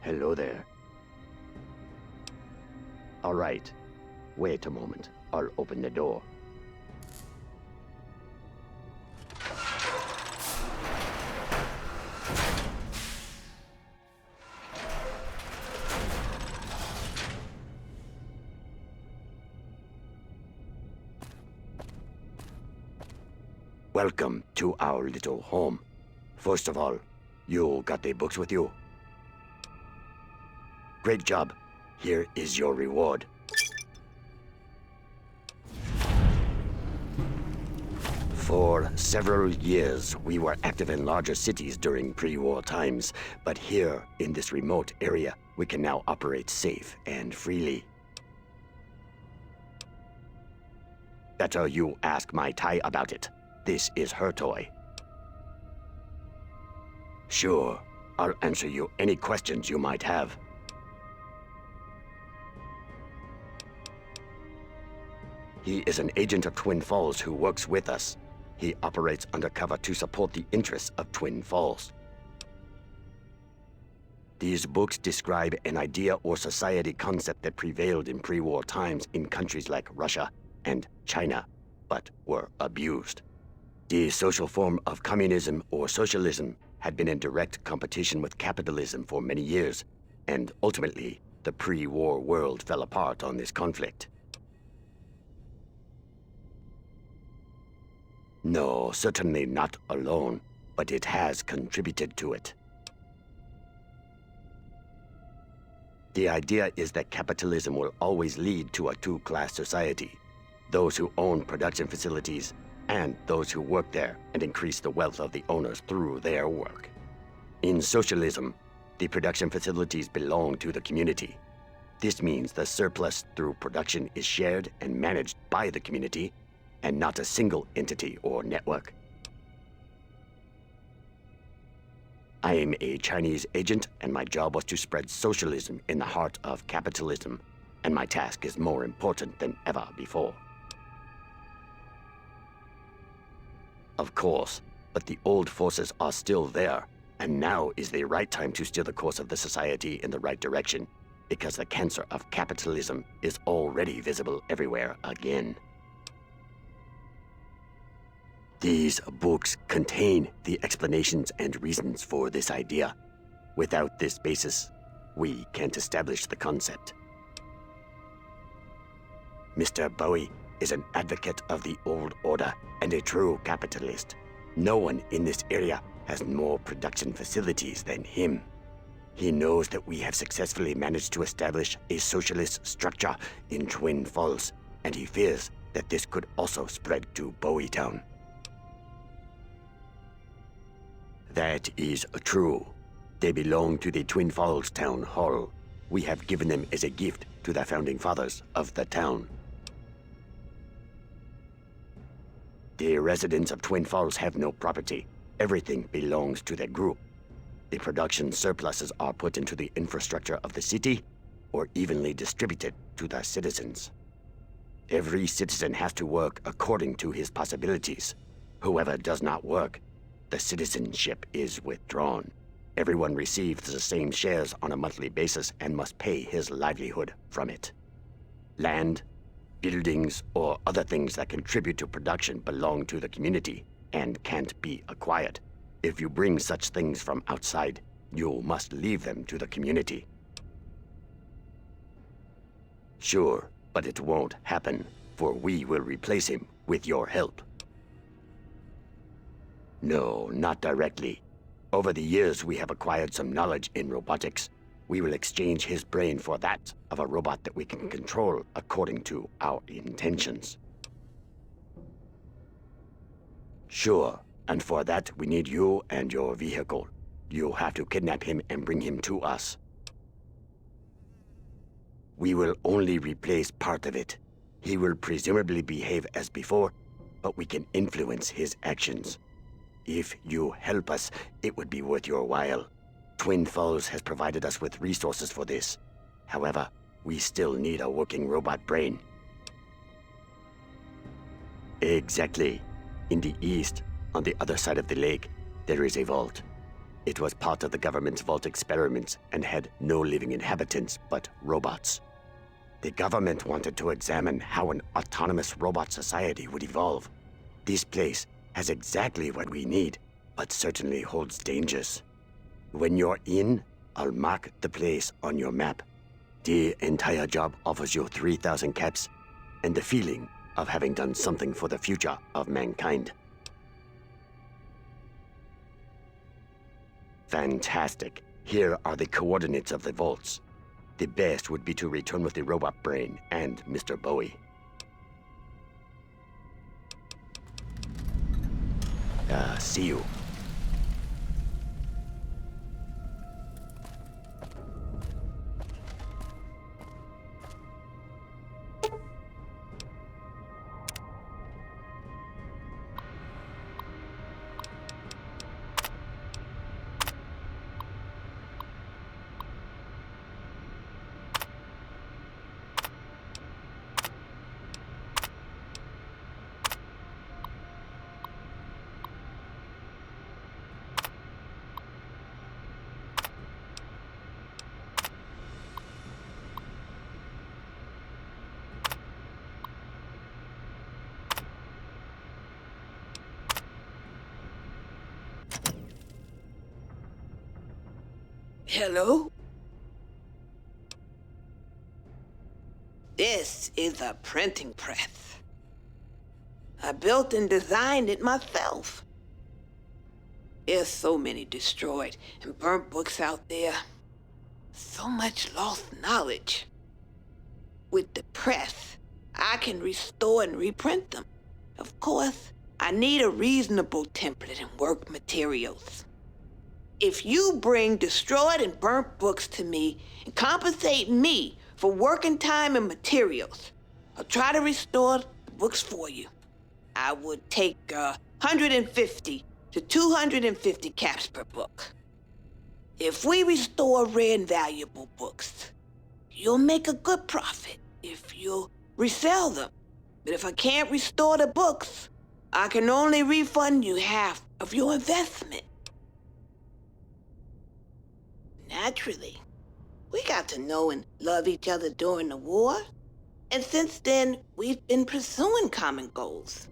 Hello there. All right. Wait a moment. I'll open the door. Welcome to our little home. First of all, you got the books with you? Great job. Here is your reward. For several years, we were active in larger cities during pre-war times, but here, in this remote area, we can now operate safe and freely. Better you ask my Thai about it. This is her toy. Sure, I'll answer you any questions you might have. He is an agent of Twin Falls who works with us. He operates undercover to support the interests of Twin Falls. These books describe an idea or society concept that prevailed in pre-war times in countries like Russia and China, but were abused. The social form of communism or socialism had been in direct competition with capitalism for many years, and ultimately, the pre-war world fell apart on this conflict. No, certainly not alone, but it has contributed to it. The idea is that capitalism will always lead to a two-class society: those who own production facilities and those who work there and increase the wealth of the owners through their work. In socialism, the production facilities belong to the community. This means the surplus through production is shared and managed by the community, and not a single entity or network. I am a Chinese agent, and my job was to spread socialism in the heart of capitalism, and my task is more important than ever before. Of course, but the old forces are still there, and now is the right time to steer the course of the society in the right direction, because the cancer of capitalism is already visible everywhere again. These books contain the explanations and reasons for this idea. Without this basis, we can't establish the concept. Mr. Bowie is an advocate of the old order and a true capitalist. No one in this area has more production facilities than him. He knows that we have successfully managed to establish a socialist structure in Twin Falls, and he fears that this could also spread to Bowietown. That is true. They belong to the Twin Falls Town Hall. We have given them as a gift to the founding fathers of the town. The residents of Twin Falls have no property. Everything belongs to the group. The production surpluses are put into the infrastructure of the city or evenly distributed to the citizens. Every citizen has to work according to his possibilities. Whoever does not work, the citizenship is withdrawn. Everyone receives the same shares on a monthly basis and must pay his livelihood from it. Land, buildings, or other things that contribute to production belong to the community and can't be acquired. If you bring such things from outside, you must leave them to the community. Sure, but it won't happen, for we will replace him with your help. No, not directly. Over the years, we have acquired some knowledge in robotics. We will exchange his brain for that of a robot that we can control according to our intentions. Sure, and for that we need you and your vehicle. You'll have to kidnap him and bring him to us. We will only replace part of it. He will presumably behave as before, but we can influence his actions. If you help us, it would be worth your while. Twin Falls has provided us with resources for this. However, we still need a working robot brain. Exactly. In the east, on the other side of the lake, there is a vault. It was part of the government's vault experiments and had no living inhabitants but robots. The government wanted to examine how an autonomous robot society would evolve. This place has exactly what we need, but certainly holds dangers. When you're in, I'll mark the place on your map. The entire job offers you 3,000 caps and the feeling of having done something for the future of mankind. Fantastic. Here are the coordinates of the vaults. The best would be to return with the robot brain and Mr. Bowie. See you. Hello? This is a printing press. I built and designed it myself. There's so many destroyed and burnt books out there. So much lost knowledge. With the press, I can restore and reprint them. Of course, I need a reasonable template and work materials. If you bring destroyed and burnt books to me and compensate me for working time and materials, I'll try to restore the books for you. I would take 150 to 250 caps per book. If we restore rare and valuable books, you'll make a good profit if you'll resell them. But if I can't restore the books, I can only refund you half of your investment. Naturally, we got to know and love each other during the war, and since then, we've been pursuing common goals.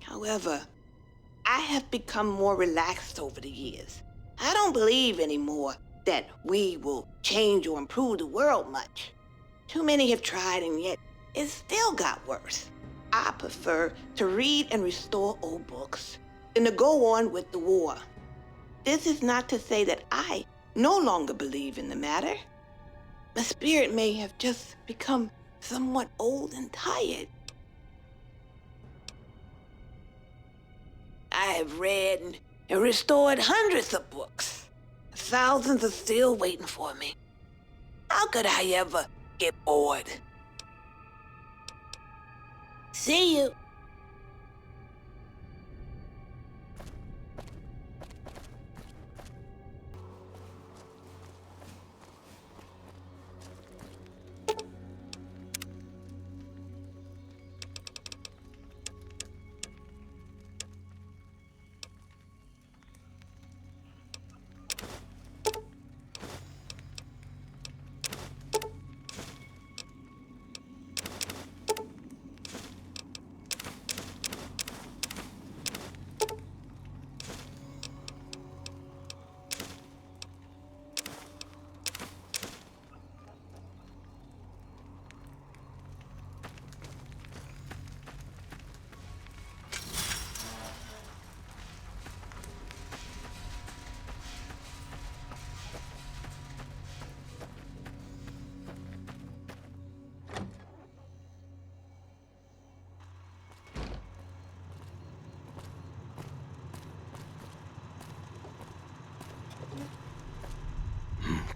However, I have become more relaxed over the years. I don't believe anymore that we will change or improve the world much. Too many have tried, and yet it still got worse. I prefer to read and restore old books than to go on with the war. This is not to say that I no longer believe in the matter. My spirit may have just become somewhat old and tired. I have read and restored hundreds of books. Thousands are still waiting for me. How could I ever get bored? See you.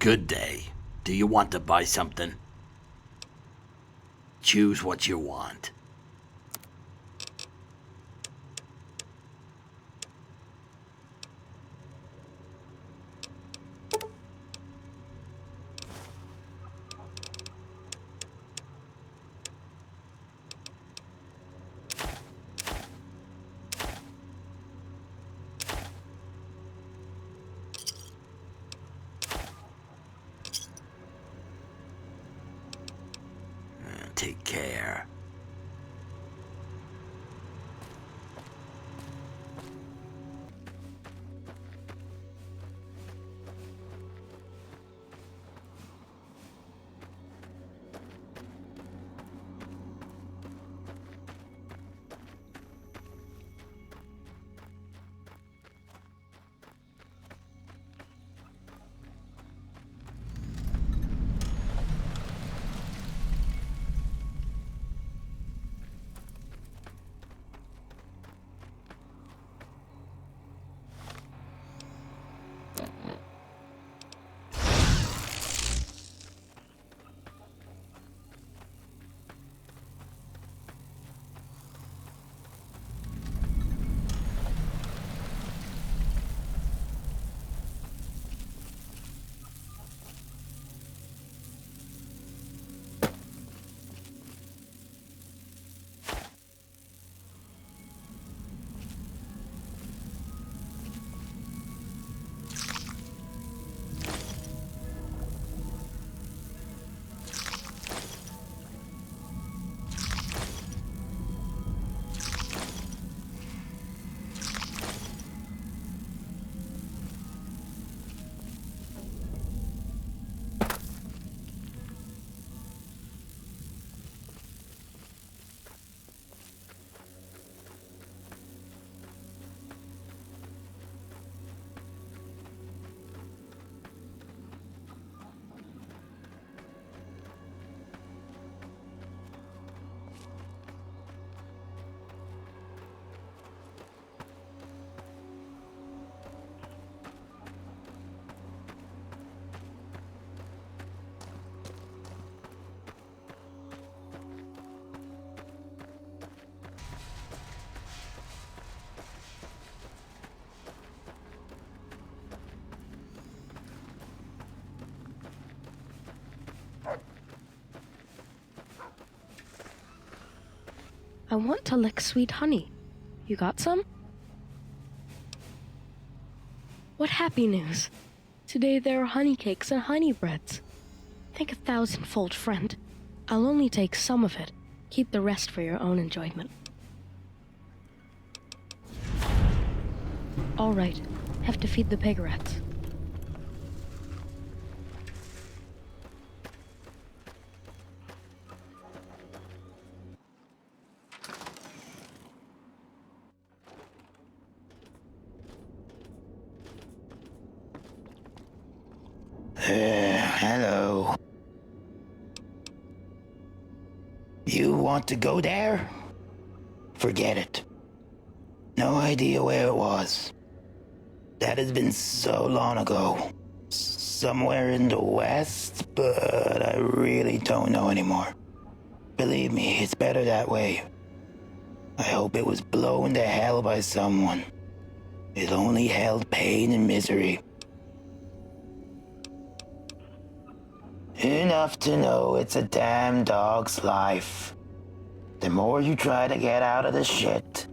Good day. Do you want to buy something? Choose what you want. take care. I want to lick sweet honey. You got some? What happy news! Today there are honey cakes and honey breads. Thank a thousandfold, friend. I'll only take some of it. Keep the rest for your own enjoyment. All right, have to feed the pig rats. Hello. You want to go there? Forget it. No idea where it was. That has been so long ago. Somewhere in the west, but I really don't know anymore. Believe me, it's better that way. I hope it was blown to hell by someone. It only held pain and misery. Enough to know it's a damn dog's life. The more you try to get out of the shit,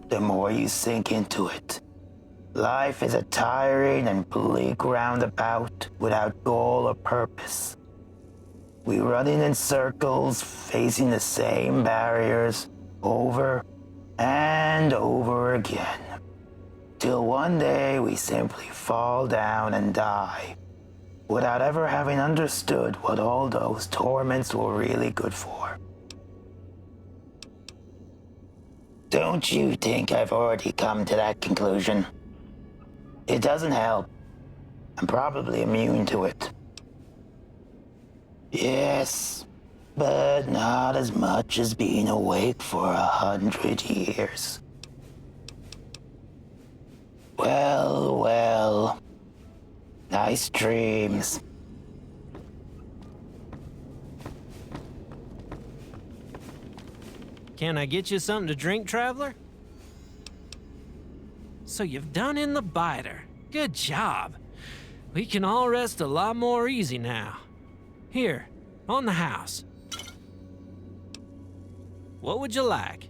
the more you sink into it. Life is a tiring and bleak roundabout without goal or purpose. We run in circles, facing the same barriers over and over again. Till one day we simply fall down and die, without ever having understood what all those torments were really good for. Don't you think I've already come to that conclusion? It doesn't help. I'm probably immune to it. Yes, but not as much as being awake for 100 years. Well. Nice dreams. Can I get you something to drink, traveler? So you've done in the biter. Good job. We can all rest a lot more easy now. Here, on the house. What would you like?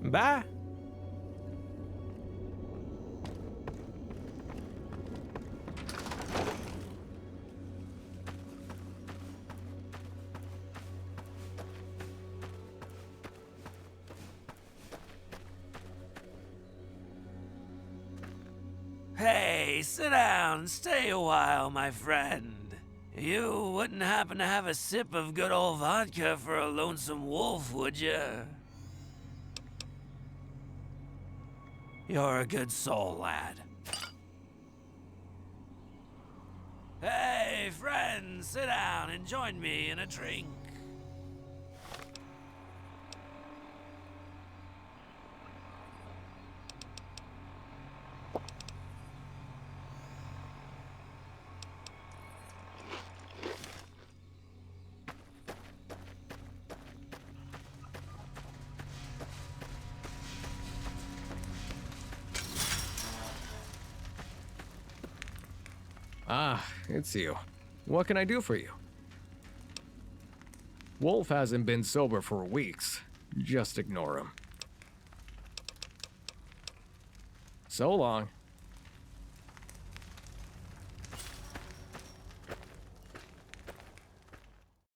Bye. Hey, sit down. Stay a while, my friend. You wouldn't happen to have a sip of good old vodka for a lonesome wolf, would you? You're a good soul, lad. Hey, friend, sit down and join me in a drink. Ah, it's you. What can I do for you? Wolf hasn't been sober for weeks. Just ignore him. So long.